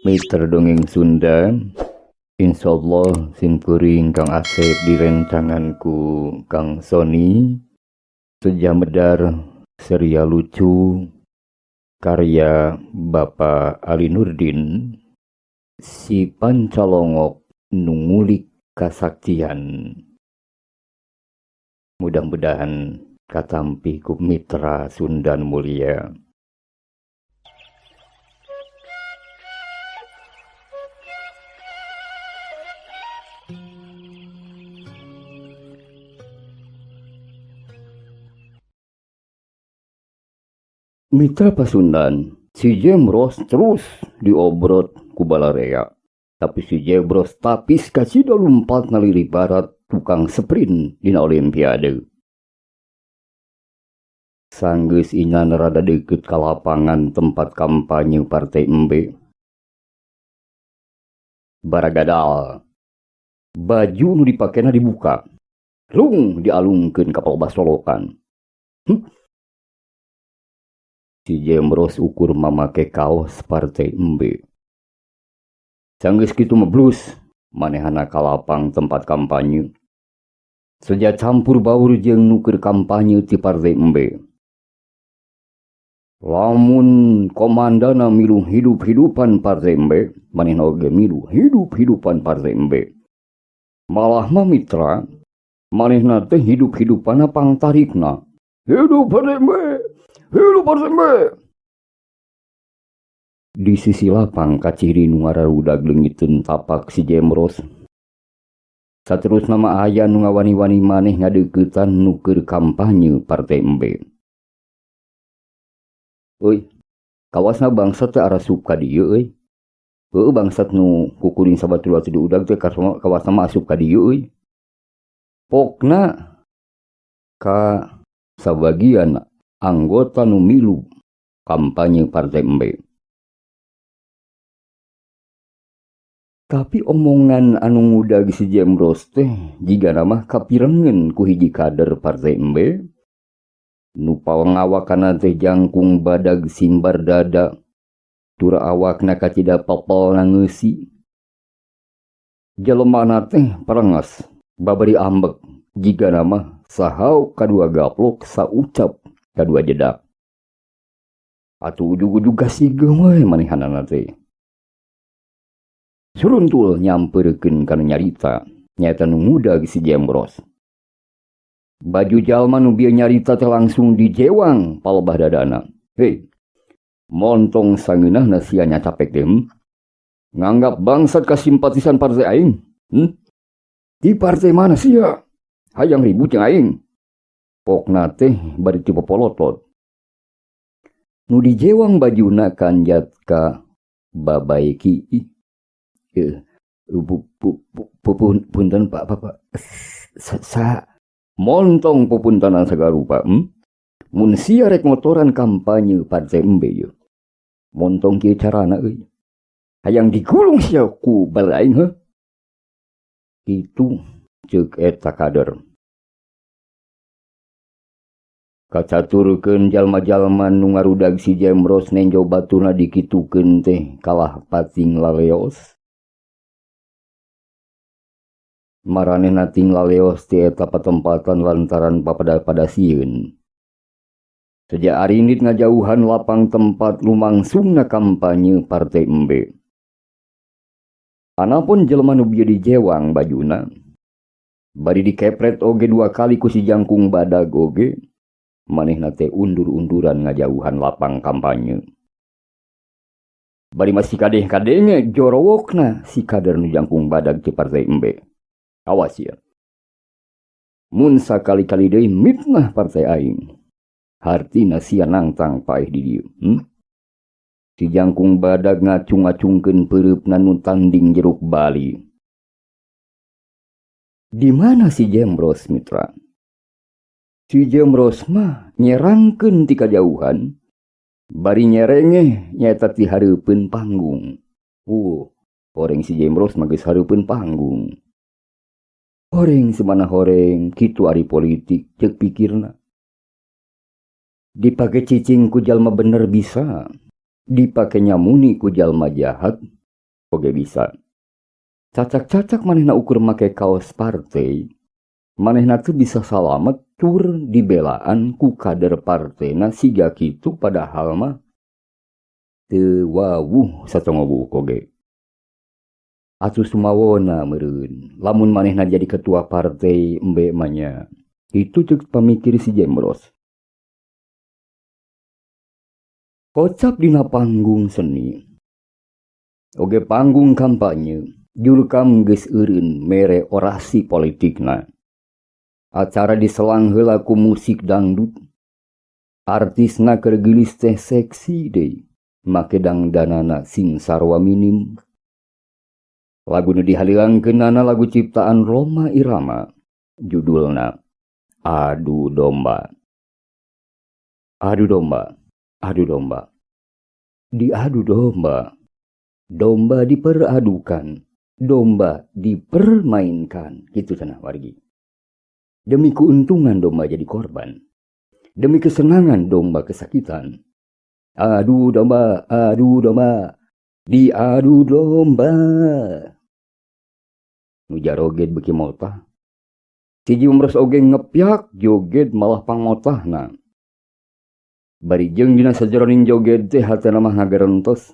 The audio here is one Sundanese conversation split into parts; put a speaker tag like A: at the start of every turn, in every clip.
A: Mitra dongeng Sunda, insyaallah simkuring Kang Asep direncanganku Kang Sony, Sejamedar serial lucu karya Bapak Ali Nurdin, si Pancalongok nungulik kasaktian. Mudah-mudahan katampi ku mitra Sundan mulia. Mitra Pasundan, si Jemros terus diobrot ku balarea. Tapi si Jebros tapis kasih lompat ngaliri barat tukang sprint dina olimpiade. Sanggeus inan rada deket ka lapangan tempat kampanye Partai Embe. Baragadal, baju nu dipakena dibuka. Lung dialungkeun ka palobasolokan. Si Jemros ukur mamake kaos Partai Embe. Sanggeus kitu meblus, manehana ka lapang tempat kampanye. Seja campur baur jeung nuker kampanye ti Partai Embe. Lamun komandana milu hidup-hidupan Partai Embe, manehna oge milu hidup-hidupan Partai Embe. Malah mah mitra, manehna teh hidup-hidupana pangtarikna. Hidup Partai Embe! Hidup Partai Embe! Di sisi lapang kaciri nu ngararudag leungiteun tapak si Jemros. Saterusna mah aya nu ngawani-wani maneh ngadeuketan nuker kampanye Partai Embe. Euy, kawasna bangsat teh arasup ka dieu euy. Heueuh bangsat nu kukuring sabatul atuh diudag teh kawasna mah asup ka dieu euy. Pokna ka sabagian anggota nu milu kampanye Partai Embe. Tapi omongan anu ngudag si Jemros teh jigana mah kapirengeun ku hiji kader Partai Embe nu pawangawakana teh jangkung badag simbar dada tura awakna kacida papalna ngeusi. Jelemana teh parangas babari ambek jigana mah sahau kadua gaplok saucap kadua jedak. Atuh ujug-ujug gasigeuh we manehanana teh. Suruntul nyampeurkeun kana nyarita nyaeta nu ngudag si Jemros. Baju jalma nu bieu nyarita teh langsung dijewang palebah dadana. Hei, montong sangeunahna sia nyacapek teh. Nganggap bangsat kasimpatisan partai aing. Di partai mana sia? Hayang ribut jeung aing. Pokna teh bari ti popolotot. Nu dijewang bajuna kanjat ka babaeki. Punten Pak montong pupuntanan sagarupa. Mun sia rek motoran kampanye Partai Embe ye. Montong kieu carana euy. Hayang digulung sia ku bal aing heuh. Kitu ceuk eta kader. Kacaturkeun jalma-jalma nu ngarudag si Jemros nenjo batuna dikitukeun teh kalah pating laleos. Maranehna ting laleos ti eta patempatan lantaran papada-padasieun. Sejak arinit ngajauhan lapang tempat lumangsungna kampanye Partai Embe. Anapun jelema nu bieu dijewang bajuna, bari dikepret oge 2 kali ku si jangkung badag oge, manehna teh undur-unduran ngajauhan lapang kampanye. Bari masih kadeh-kadenge jorowokna si kader nu jangkung badag ti Partai Embe. Awas ya. Mun sakali-kali deui mitnah partai aing. Hartina sia nangtang paeh di dieu. Si jangkung badag ngacung-ngacungkeun peureupna nu tanding jeruk bali. Di mana si Jemros mitra? Si Jemros mah nyerangkeun ti kajauhan. Bari nyerengeh nyaeta ti hareupeun panggung. Horeng si Jemros mah geus hareupeun panggung. Horeng semana horeng kitu ari politik ceuk pikirna. Dipake cicing ku jalma bener bisa, dipake nyamuni ku jalma jahat, oge bisa. Cacak-cacak manehna ukur make kaos partai, manehna teu bisa salamet tur dibelaan ku kader partena siga kitu padahal mah teu wawuh satongobuuk oge. Atuh sumawona meureun, lamun manehna jadi ketua partai embe manya. Itu ceuk pamikir si Jemros. Kocap dina panggung seni. Oge panggung kampanye, jurkam geus eureun mere orasi politikna. Acara diselang heula ku musik dangdut. Artisna keur geulis teh seksi deui, make dangdanana sing sarwa minim. Lagu nu dihaliangkeunana lagu ciptaan Rhoma Irama, judulna Adu Domba. Adu domba, adu domba. Diadu domba, domba diperadukan, domba dipermainkan. Gitu cenah wargi. Demi keuntungan domba jadi korban. Demi kesenangan domba kesakitan. Adu domba, diadu domba. Nu jaroget beki motah. Si Jemros oge ngepyak joget malah pangmotahna. Bari jeung dina sajeroning joget teh hatena mah ngagerentos.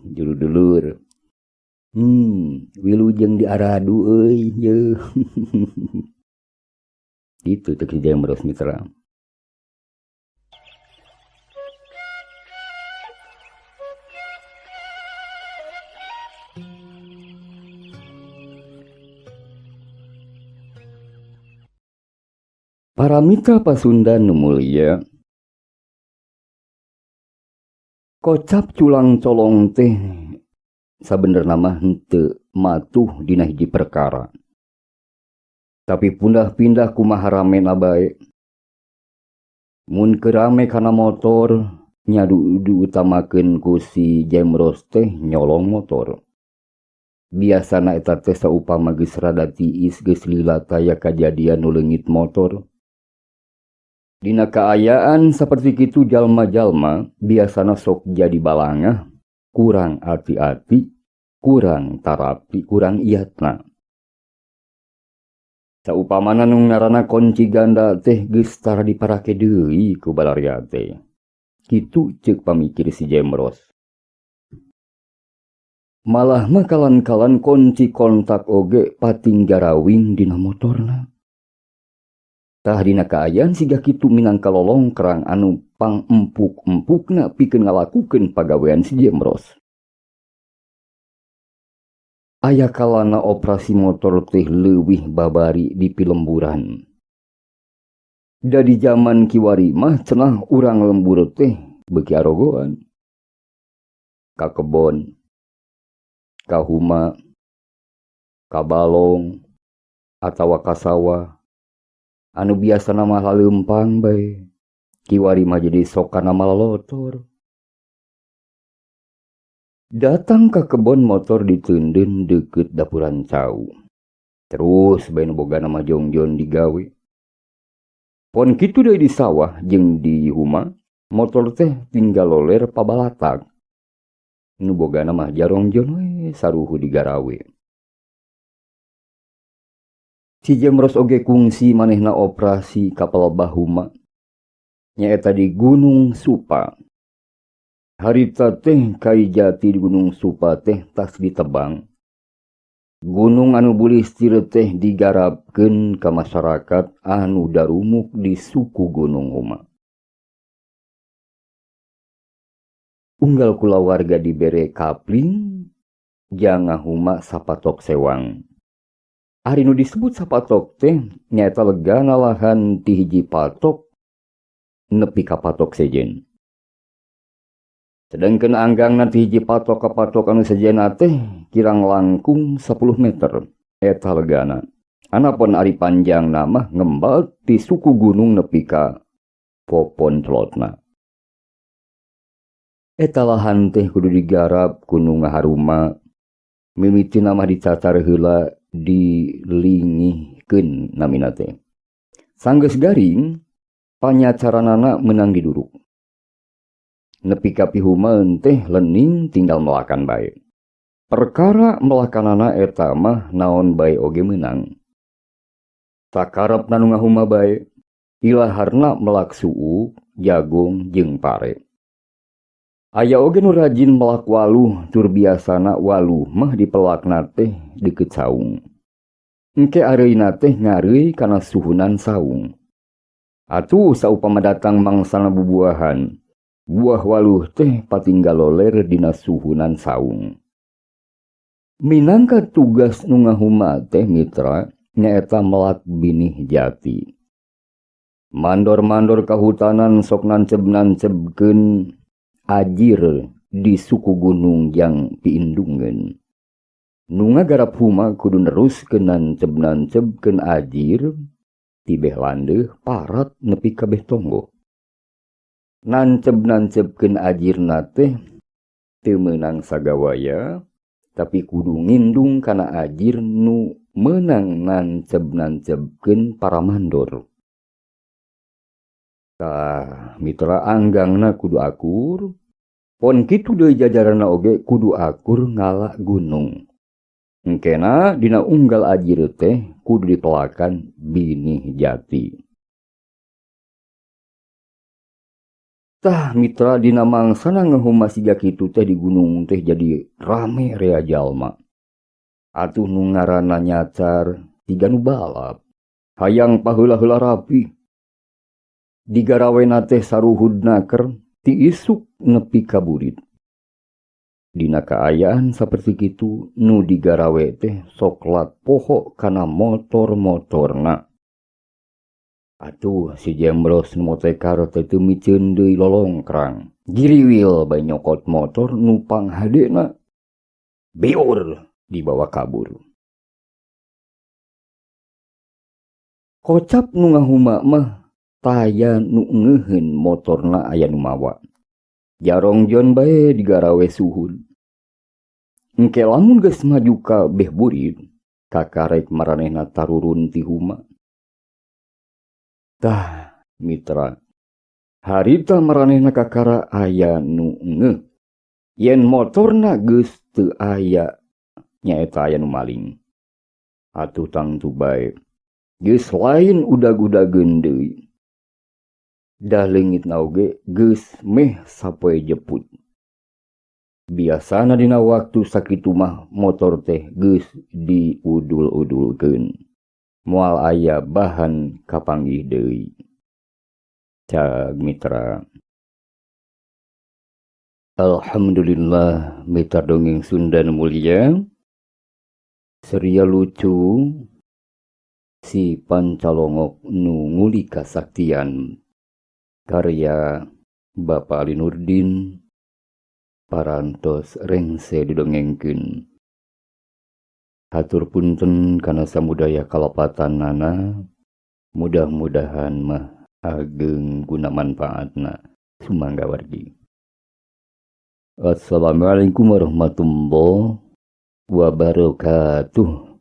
A: Dulur-dulur. Wilujeng diaradu euy yeuh. Itu teh Si Jemros mitra. Para mitra Pasundan nu mulia, kocap culang colong teh sabenerna mah henteu matuh dina hiji perkara. Tapi pundah-pindah kumaha ramena bae. Mun kerame kana motor, nyadu diutamakeun ku si Jemros teh nyolong motor. Biasana eta teh saupama geus rada tiis geus lila taya kajadian nu leungit motor. Dina kaayaan seperti kitu jalma-jalma biasana sok jadi balangah, kurang hati-hati, kurang tarapi, kurang iatna. Saupamana nu ngaranna kunci ganda teh geus tara diparake deui ku balaria teh. Kitu ceuk pamikir si Jemros. Malah mah kalan-kalan kunci kontak oge pating garawing dina motorna. Tah dina kaayaan siga kitu minangka lolongkrang anu pangempuk-empukna pikeun ngalakukeun pagawean si Jemros. Aya kalana operasi motor teh leuwih babari di pilemburan. Da di zaman kiwari mah cenah urang lembur teh beuki arogoan. Ka kebon, ka huma, ka balong, atawa ka sawah. Anu biasa nama laleumpang bae. Kiwari mah jadi sokana malolotor. Datang ke kebon motor diteunden deukeut dapuran cau. Terus bae nu boga nama jongjon digawe. Pon kitu deui di sawah jeung di huma, motor teh tinggal loler pabalatak. Nu boga nama jarongjon we saruhu digarawe. Si Jemros oge kungsi manehna operasi kapal bahuma. Nyaeta di Gunung Supa. Harita teh kai jati di Gunung Supa teh tas ditebang. Gunung anu bulistir teh digarapkeun ka masyarakat anu darumuk di suku Gunung Huma. Unggal kula warga dibere kapling, janga huma sapatok sewang. Ari nu disebut sapatok teh nyaeta legana lahan ti hiji patok nepi ka patok sejen. Sedangkeun anggangna ti hiji patok ka patok anu sejenna teh kirang langkung 10 meter eta legana. Anapun ari panjangna mah ngembal ti suku gunung nepi ka popon celotna. Eta lahan teh kudu digarap kudu ngaharuma, mimitina mah dicacar heula dilingihkeun namina teh. Sanggeus garing panyacaranana meunang diduruk. nepi ka pihumeun teh leuning tinggal melakan bae. Perkara melakanana eta mah naon bae oge meunang. Sakarepna nu ngahuma bae, ilaharna melak suuk, jagung, jeung pare. Aya oge nu rajin melak waluh tur biasana waluh mah dipelakna teh deukeut saung. Engke areuna teh ngareuy kana suhunan saung. Atuh saupama datang mangsana bubuahan, buah waluh teh patinggal loler dina suhunan saung. Minangka tugas nu ngahuma teh mitra nyaeta melak binih jati. Mandor-mandor kahutanan sok nanceb-nancebkeun ajir di suku gunung yang piindungeun. Nu ngagarap huma kudu neruskeun nanceb-nancebkeun ajir tibeh landeuh parat nepi kabeh tonggo. Nanceb-nancebkeun ajirna teh teu meunang sagawaya, tapi kudu ngindung kana ajir nu meunang nanceb-nancebkeun para mandor. Tah mitra anggangna kudu akur, pon kitu deui jajaranna oge kudu akur ngalak gunung. Engkena dina unggal ajir teh kudu dipelakan binih jati. Tah mitra dina mangsana ngahuma siga kitu teh di gunung teh jadi rame rea jalma. Atuh nu ngaranna nyacar tiga nu balap. Hayang paheula-heula rapi. Digarawena teh saruhudna keur ti isuk nepi ka burit. Dina kaayaan saperti kitu nu digarawe teh soklat poho kana motor-motorna. Atuh si Jembros nu motekar teh teu miceun deui lolongkrang. Giriwil bae nyokot motor nupang hadena. Beor dibawa kabur. Kocap nu ngahuma mah taya nu ngeuheun motorna aya nu mawa. Jarongjon bae digarawe suhun. Engke lamun geus maju ka beh burit, kakarek maranehna tarurun ti huma. Tah mitra, harita maranehna kakara aya nu ngeuh. Yen motorna geus teu aya nyaeta aya nu maling. Atuh tangtu bae, geus lain udag-udageun deui. Dah leungitna oge geus meh sapoe jeput. Biasana dina waktu sakitu mah motor teh geus diudul-udulkeun. Moal aya bahan kapanggih deui. Cag mitra. Alhamdulillah mitra dongeng Sunda nu mulia. Seria lucu si Pancalongok nu nguli kasaktian. Karya Bapak Ali Nurdin parantos rengse didongengkeun. Hatur punten kana samudaya kalapatanana, mudah-mudahan mah ageng guna manfaatna. Sumangga wargi. Assalamualaikum warahmatullahi wabarakatuh.